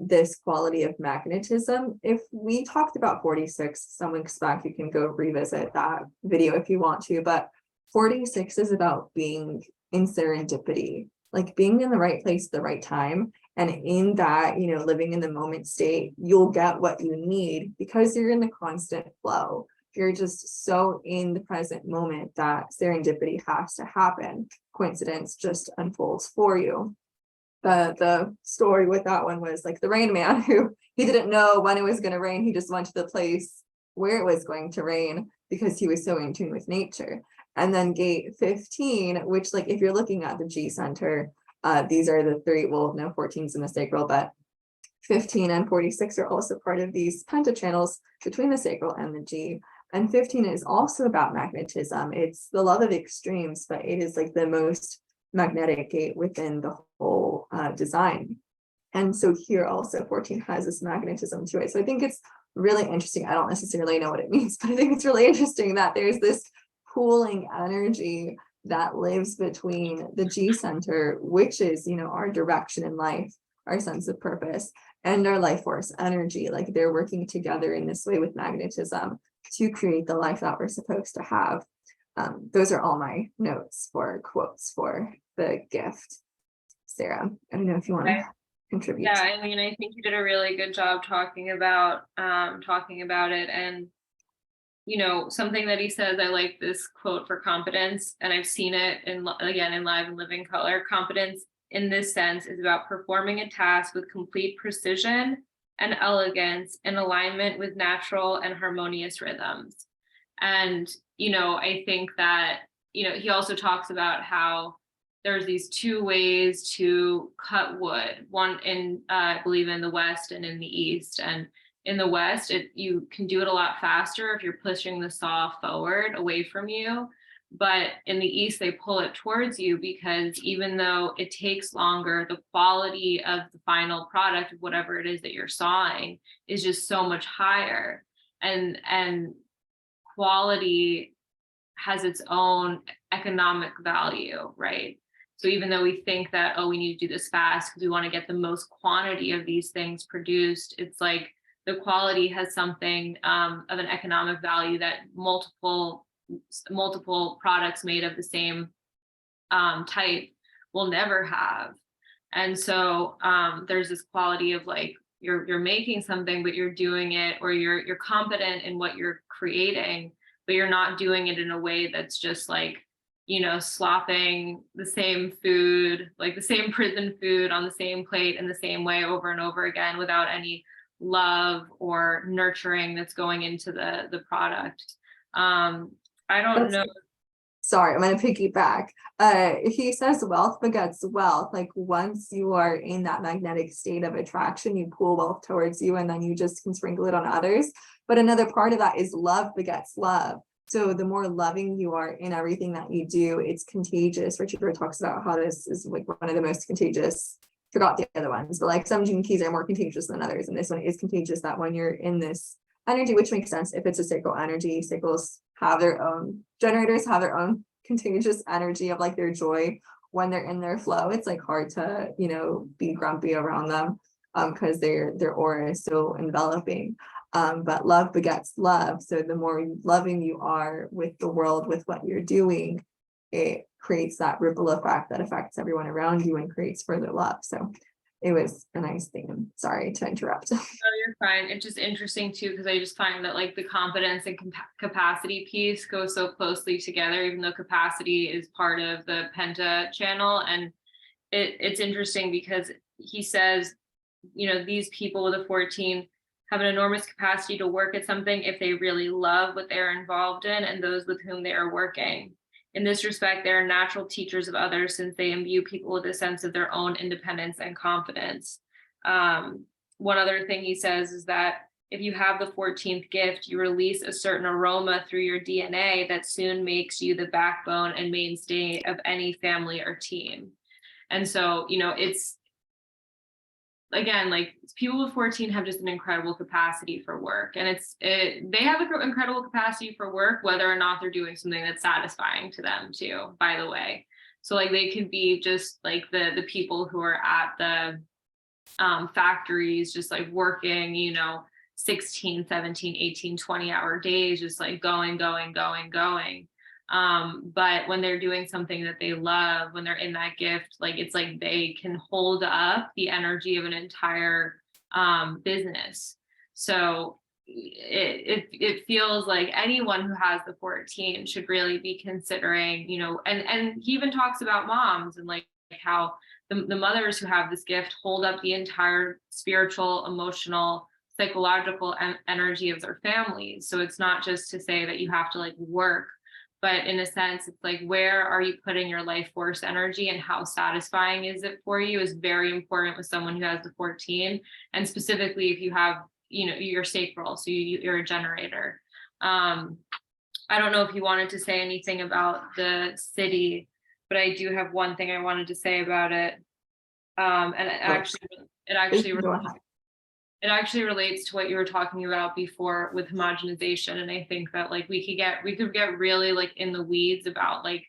this quality of magnetism. If we talked about 46 some weeks back, you can go revisit that video if you want to, but 46 is about being in serendipity, being in the right place at the right time. And in that, living in the moment state, you'll get what you need because you're in the constant flow. You're just so in the present moment that serendipity has to happen. Coincidence just unfolds for you. The story with that one was the Rain Man, who he didn't know when it was going to rain. He just went to the place where it was going to rain because he was so in tune with nature. And then gate 15, which if you're looking at the G center, these are the 3, well, no 14's in the sacral, but 15 and 46 are also part of these pentachannels between the sacral and the G. And 15 is also about magnetism. It's the love of extremes, but it is the most magnetic gate within the whole design. And so here also 14 has this magnetism to it. So I think it's really interesting. I don't necessarily know what it means, but I think it's really interesting that there's this pooling energy that lives between the G center, which is, our direction in life, our sense of purpose, and our life force energy. They're working together in this way with magnetism to create the life that we're supposed to have. Those are all my notes for quotes for the gift. Sarah, I don't know if you want to contribute. Yeah, I think you did a really good job talking about it. And something that he says, I like this quote for competence, and I've seen it again in Live and Living Color. Competence in this sense is about performing a task with complete precision and elegance in alignment with natural and harmonious rhythms. And, I think that, he also talks about how there's these two ways to cut wood, one in, I believe in the West and in the East. And in the West, you can do it a lot faster if you're pushing the saw forward away from you. But in the East, they pull it towards you, because even though it takes longer, the quality of the final product of whatever it is that you're sawing is just so much higher. And quality has its own economic value, right? So even though we think that, oh, we need to do this fast because we want to get the most quantity of these things produced, it's like the quality has something of an economic value that multiple products made of the same type will never have. And so there's this quality of like, you're making something, but you're doing it, or you're competent in what you're creating, but you're not doing it in a way that's just like, slopping the same food, like the same prison food on the same plate in the same way over and over again, without any love or nurturing that's going into the product. I don't know. Sorry, I'm going to piggyback. He says wealth begets wealth. Like once you are in that magnetic state of attraction, you pull wealth towards you, and then you just can sprinkle it on others. But another part of that is love begets love. So the more loving you are in everything that you do, it's contagious. Richard talks about how this is like one of the most contagious. Forgot the other ones, but like some gene keys are more contagious than others, and this one is contagious. That when you're in this energy, which makes sense if it's a sacral energy, sacrals have their own, generators have their own contagious energy of like their joy when they're in their flow. It's like hard to be grumpy around them because their aura is so enveloping. But love begets love. So the more loving you are with the world, with what you're doing, it creates that ripple effect that affects everyone around you and creates further love. So it was a nice thing. Sorry to interrupt. No, you're fine. It's just interesting too, because I just find that like the competence and capacity piece go so closely together, even though capacity is part of the Penta channel. And it's interesting because he says, these people with a 14 have an enormous capacity to work at something if they really love what they're involved in and those with whom they are working. In this respect, they are natural teachers of others, since they imbue people with a sense of their own independence and confidence. One other thing he says is that if you have the 14th gift, you release a certain aroma through your DNA that soon makes you the backbone and mainstay of any family or team. And so, it's, again, like people with 14 have just an incredible capacity for work, and they have an incredible capacity for work, whether or not they're doing something that's satisfying to them too, by the way. So like they could be just like the people who are at the factories, just like working, 16, 17, 18, 20-hour days, just like going. But when they're doing something that they love, when they're in that gift, like it's like they can hold up the energy of an entire business. So it feels like anyone who has the 14 should really be considering, and he even talks about moms and like how the mothers who have this gift hold up the entire spiritual, emotional, psychological energy of their families. So it's not just to say that you have to like work, but in a sense, it's like, where are you putting your life force energy, and how satisfying is it for you is very important with someone who has the 14. And specifically, if you have, you're sacral, so you're a generator. I don't know if you wanted to say anything about the city, but I do have one thing I wanted to say about it. And it actually relates to what you were talking about before with homogenization. And I think that like we could get really like in the weeds about like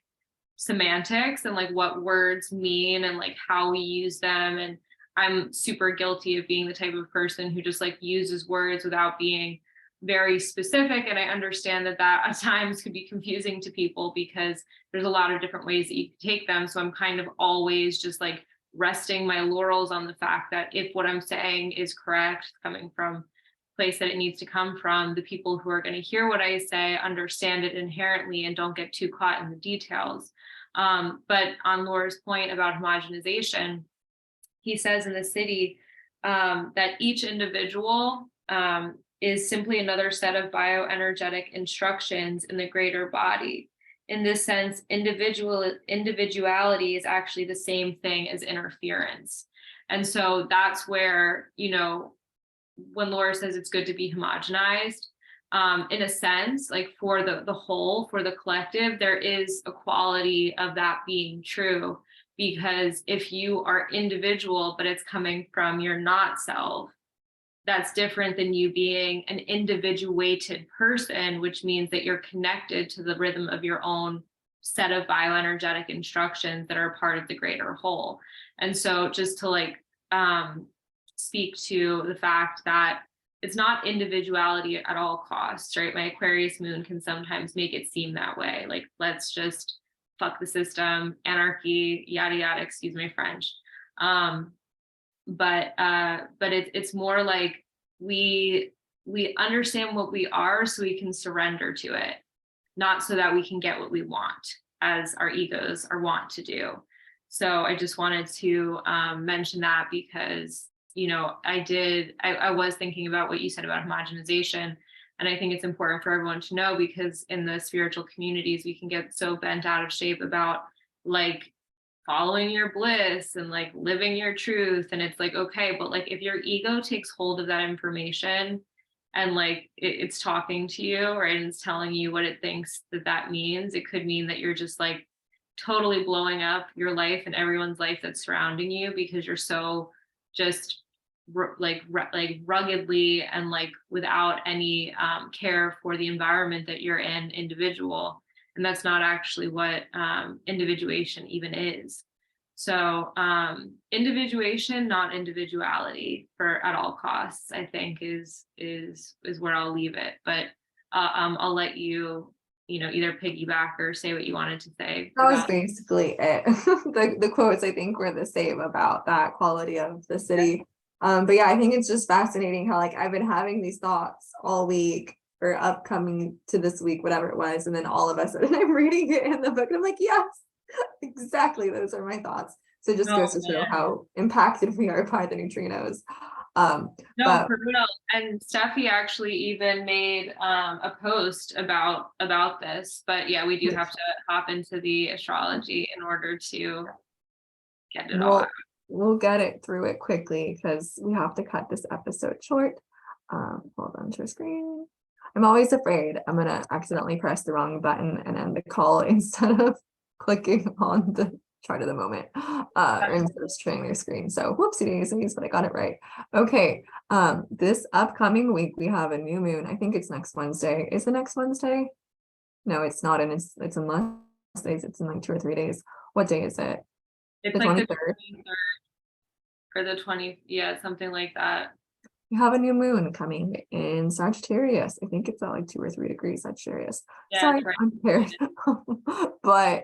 semantics and like what words mean and like how we use them. And I'm super guilty of being the type of person who just like uses words without being very specific. And I understand that at times could be confusing to people because there's a lot of different ways that you can take them. So I'm kind of always just like resting my laurels on the fact that if what I'm saying is correct, coming from place that it needs to come from. The people who are going to hear what I say understand it inherently and don't get too caught in the details. But on Laura's point about homogenization, he says in the city that each individual is simply another set of bioenergetic instructions in the greater body. In this sense, individuality is actually the same thing as interference. And so that's where, you know, when Laura says it's good to be homogenized, in a sense, like for the whole, for the collective, there is a quality of that being true. Because if you are individual, but it's coming from your not self, that's different than you being an individuated person, which means that you're connected to the rhythm of your own set of bioenergetic instructions that are part of the greater whole. And so just to like speak to the fact that it's not individuality at all costs, right? My Aquarius moon can sometimes make it seem that way. Like, let's just fuck the system, anarchy, yada, yada, excuse my French. But it's more like we understand what we are so we can surrender to it, not so that we can get what we want, as our egos are wont to do. So I just wanted to mention that because, you know, I was thinking about what you said about homogenization. And I think it's important for everyone to know, because in the spiritual communities, we can get so bent out of shape about like following your bliss and like living your truth. And it's like, okay, but like if your ego takes hold of that information and like it's talking to you, right, and it's telling you what it thinks that means, it could mean that you're just like totally blowing up your life and everyone's life that's surrounding you because you're so just like ruggedly and like without any care for the environment that you're in, individual. And that's not actually what individuation even is. So individuation, not individuality, for at all costs, I think is where I'll leave it. But I'll let you, either piggyback or say what you wanted to say. That was basically it. The quotes, I think, were the same about that quality of the city. But yeah, I think it's just fascinating how like I've been having these thoughts all week or upcoming to this week, whatever it was. And then all of a sudden I'm reading it in the book and I'm like, yes, exactly. Those are my thoughts. So it just goes to show how impacted we are by the neutrinos. No, for real. And Steffi actually even made a post about this. But yeah, we do have to hop into the astrology in order to get it all out. We'll get it through it quickly because we have to cut this episode short. Hold on to screen. I'm always afraid I'm gonna accidentally press the wrong button and end the call instead of clicking on the chart of the moment, or instead of sharing their screen. So whoopsie daisies, but I got it right. Okay, this upcoming week we have a new moon. I think it's next Wednesday. Is it next Wednesday? No, it's not, and it's in less days. It's in like 2 or 3 days. What day is it? It's the like 23rd. The 23rd or the 20th, yeah, something like that. We have a new moon coming in Sagittarius. I think it's at like 2 or 3 degrees Sagittarius. Yeah, sorry, right. I'm prepared. But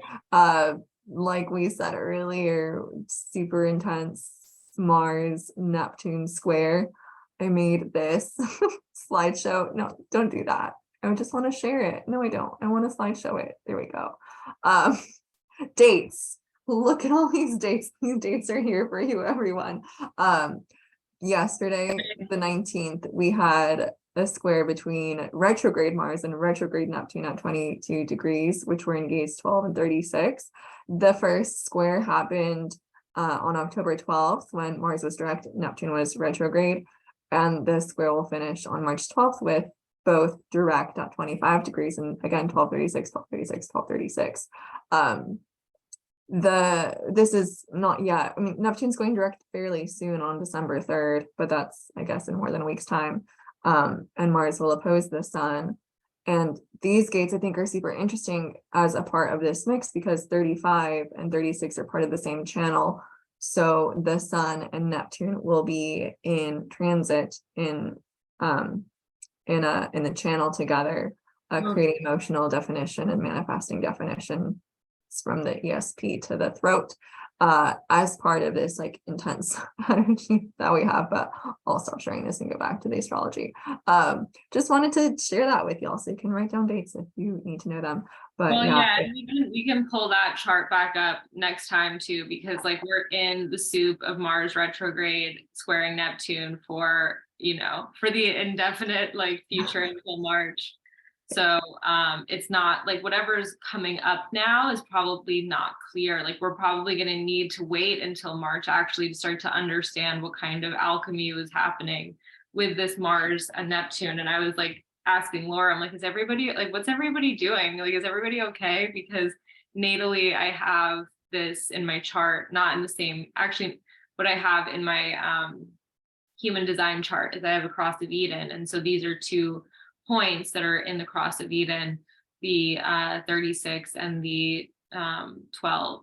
like we said earlier, super intense Mars Neptune Square. I made this slideshow. No, don't do that. I just want to share it. No, I don't. I want to slideshow it. There we go. Dates. Look at all these dates. These dates are here for you, everyone. Yesterday, the 19th, we had a square between retrograde Mars and retrograde Neptune at 22 degrees, which were in gaze 12 and 36. The first square happened on October 12th when Mars was direct, Neptune was retrograde. And the square will finish on March 12th with both direct at 25 degrees and again 1236, 1236, 1236. This is not yet. I mean, Neptune's going direct fairly soon on December 3rd, but that's, I guess, in more than a week's time. And Mars will oppose the sun. And these gates, I think, are super interesting as a part of this mix because 35 and 36 are part of the same channel. So the sun and Neptune will be in transit in the channel together, creating emotional definition and manifesting definition. from the ESP to the throat, as part of this like intense energy that we have. But I'll stop sharing this and go back to the astrology. Just wanted to share that with y'all, so you can write down dates if you need to know them. But well, yeah, we can pull that chart back up next time too, because like we're in the soup of Mars retrograde squaring Neptune for, for the indefinite like future until March. So it's not like whatever's coming up now is probably not clear. Like we're probably going to need to wait until March actually to start to understand what kind of alchemy was happening with this Mars and Neptune. And I was like asking Laura, I'm like, is everybody like, what's everybody doing? Like, is everybody okay? Because natally I have this in my chart, not in the same, actually what I have in my human design chart is I have a cross of Eden. And so these are two points that are in the cross of Eden, the 36 and the 12.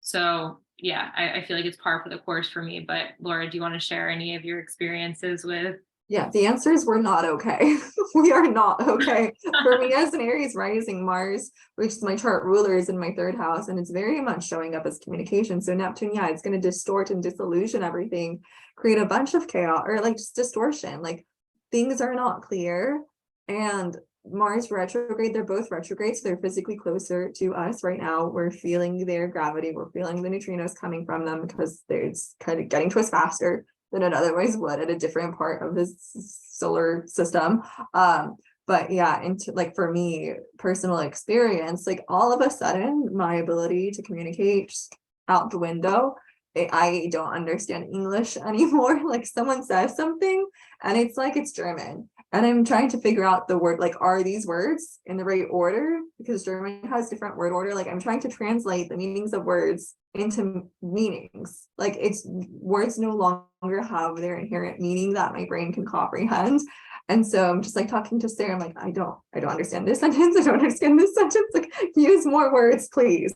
So yeah, I feel like it's par for the course for me. But Laura, do you want to share any of your experiences with? Yeah, the answer is we're not okay. We are not okay. For me as an Aries rising, Mars, which is my chart ruler, is in my third house, and it's very much showing up as communication. So Neptune, yeah, it's going to distort and disillusion everything, create a bunch of chaos or like just distortion. Like things are not clear. And Mars retrograde, they're both retrograde, so they're physically closer to us right now. We're feeling their gravity, we're feeling the neutrinos coming from them because it's kind of getting to us faster than it otherwise would at a different part of this solar system. But yeah, into like for me, personal experience, like all of a sudden, my ability to communicate just out the window. I don't understand English anymore. Like someone says something and it's like it's German. And I'm trying to figure out the word, like, are these words in the right order? Because German has different word order. Like I'm trying to translate the meanings of words into meanings. Like it's words no longer have their inherent meaning that my brain can comprehend. And so I'm just like talking to Sarah. I'm like, I don't understand this sentence. I don't understand this sentence. Like use more words, please.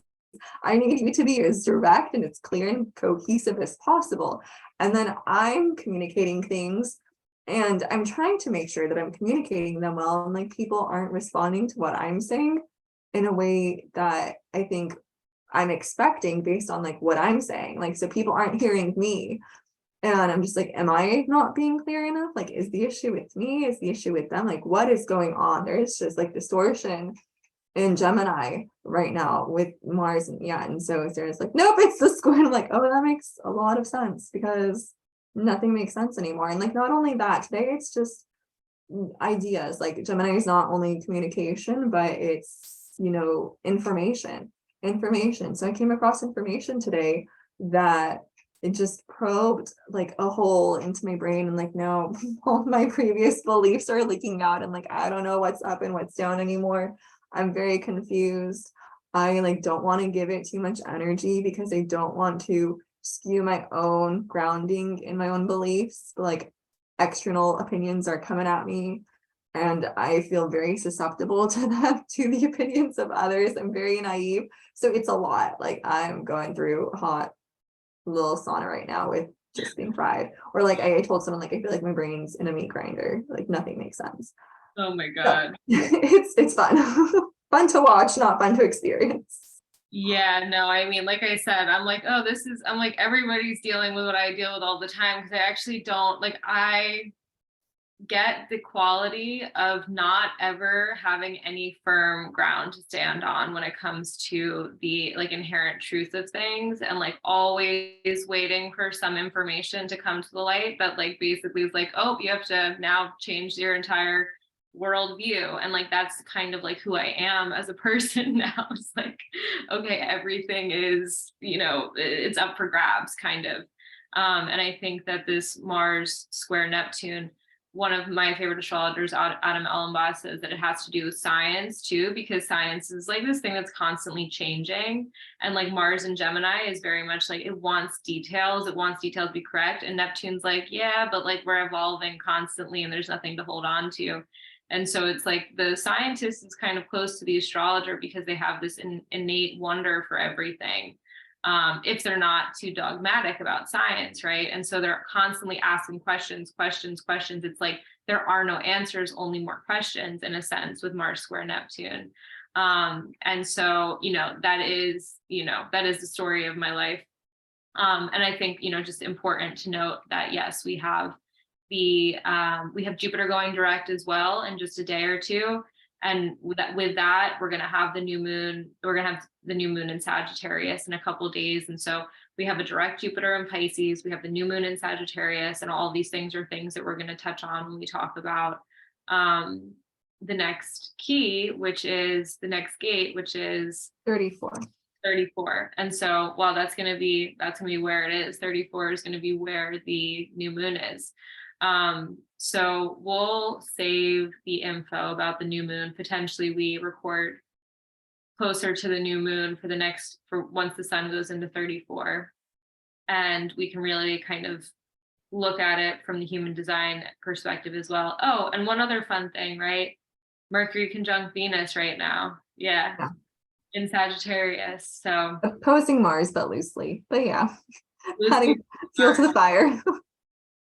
I need you to be as direct and as clear and cohesive as possible. And then I'm communicating things and I'm trying to make sure that I'm communicating them well. And like people aren't responding to what I'm saying in a way that I think I'm expecting based on like what I'm saying. Like, so people aren't hearing me. And I'm just like, am I not being clear enough? Like, is the issue with me? Is the issue with them? Like, what is going on? There's just like distortion in Gemini right now with Mars. And so Sarah's like, nope, it's the square. And I'm like, oh, that makes a lot of sense because nothing makes sense anymore. And like, not only that, today it's just ideas. Like Gemini is not only communication, but it's, information. So I came across information today that it just probed like a hole into my brain and like, no, all my previous beliefs are leaking out and like, I don't know what's up and what's down anymore. I'm very confused. I like don't want to give it too much energy because I don't want to skew my own grounding in my own beliefs. But, like external opinions are coming at me and I feel very susceptible to them, to the opinions of others. I'm very naive. So it's a lot. Like I'm going through hot little sauna right now with just being fried. Or like I told someone like I feel like my brain's in a meat grinder. Like nothing makes sense. Oh my God. So, it's fun. Fun to watch, not fun to experience. Yeah, no, I mean, like I said, I'm like, oh, I'm like, everybody's dealing with what I deal with all the time because I actually don't, like, I get the quality of not ever having any firm ground to stand on when it comes to the like inherent truth of things and like always waiting for some information to come to the light that like basically is like, oh, you have to now change your entire worldview. And like that's kind of like who I am as a person now. It's like, okay, everything is, it's up for grabs kind of. And I think that this Mars square Neptune, one of my favorite astrologers, Adam Ellenbaugh, says that it has to do with science too, because science is like this thing that's constantly changing. And like Mars in Gemini is very much like it wants details. It wants details to be correct. And Neptune's like, yeah, but like we're evolving constantly and there's nothing to hold on to. And so it's like the scientist is kind of close to the astrologer because they have this innate wonder for everything. If they're not too dogmatic about science, right? And so they're constantly asking questions. It's like there are no answers, only more questions in a sense with Mars square Neptune. And so, that is the story of my life. And I think, just important to note that, yes, we have Jupiter going direct as well in just a day or two. And with that, we're going to have the new moon in Sagittarius in a couple of days. And so we have a direct Jupiter in Pisces, we have the new moon in Sagittarius, and all of these things are things that we're going to touch on when we talk about the next key, which is the next gate, which is 34. And so while that's going to be where it is, 34 is going to be where the new moon is. So we'll save the info about the new moon. Potentially we record closer to the new moon for once the sun goes into 34, and we can really kind of look at it from the human design perspective as well. Oh, and one other fun thing, right? Mercury conjunct Venus right now. Yeah. In Sagittarius. So opposing Mars, but loosely. But yeah. Adding fuel to the fire.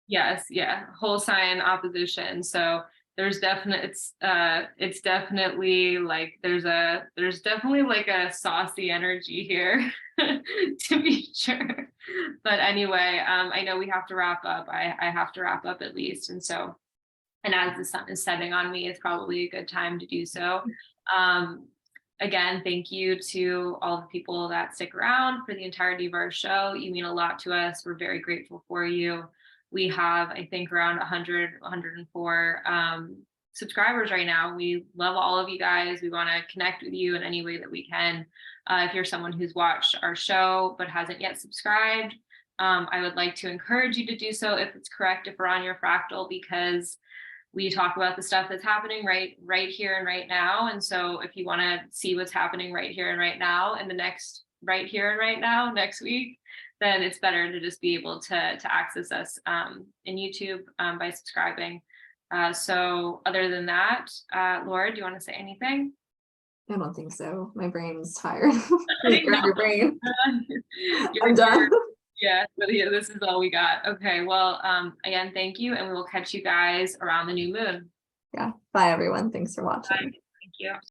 Yes, yeah. Whole sign opposition. So there's it's definitely like there's definitely like a saucy energy here to be sure. But anyway, I know we have to wrap up. I have to wrap up at least. And so, and as the sun is setting on me, it's probably a good time to do so. Again, thank you to all the people that stick around for the entirety of our show. You mean a lot to us. We're very grateful for you. We have, I think, around 104 subscribers right now. We love all of you guys. We want to connect with you in any way that we can. If you're someone who's watched our show but hasn't yet subscribed, I would like to encourage you to do so if it's correct, if we're on your fractal, because we talk about the stuff that's happening right here and right now. And so if you want to see what's happening right here and right now in the next right here and right now next week, then it's better to just be able to access us in YouTube by subscribing. So other than that, Laura, do you want to say anything? I don't think so. My brain's tired. Your brain. I'm done. Yeah, this is all we got. Okay, well, again, thank you, and we will catch you guys around the new moon. Yeah, bye everyone. Thanks for watching. Bye. Thank you.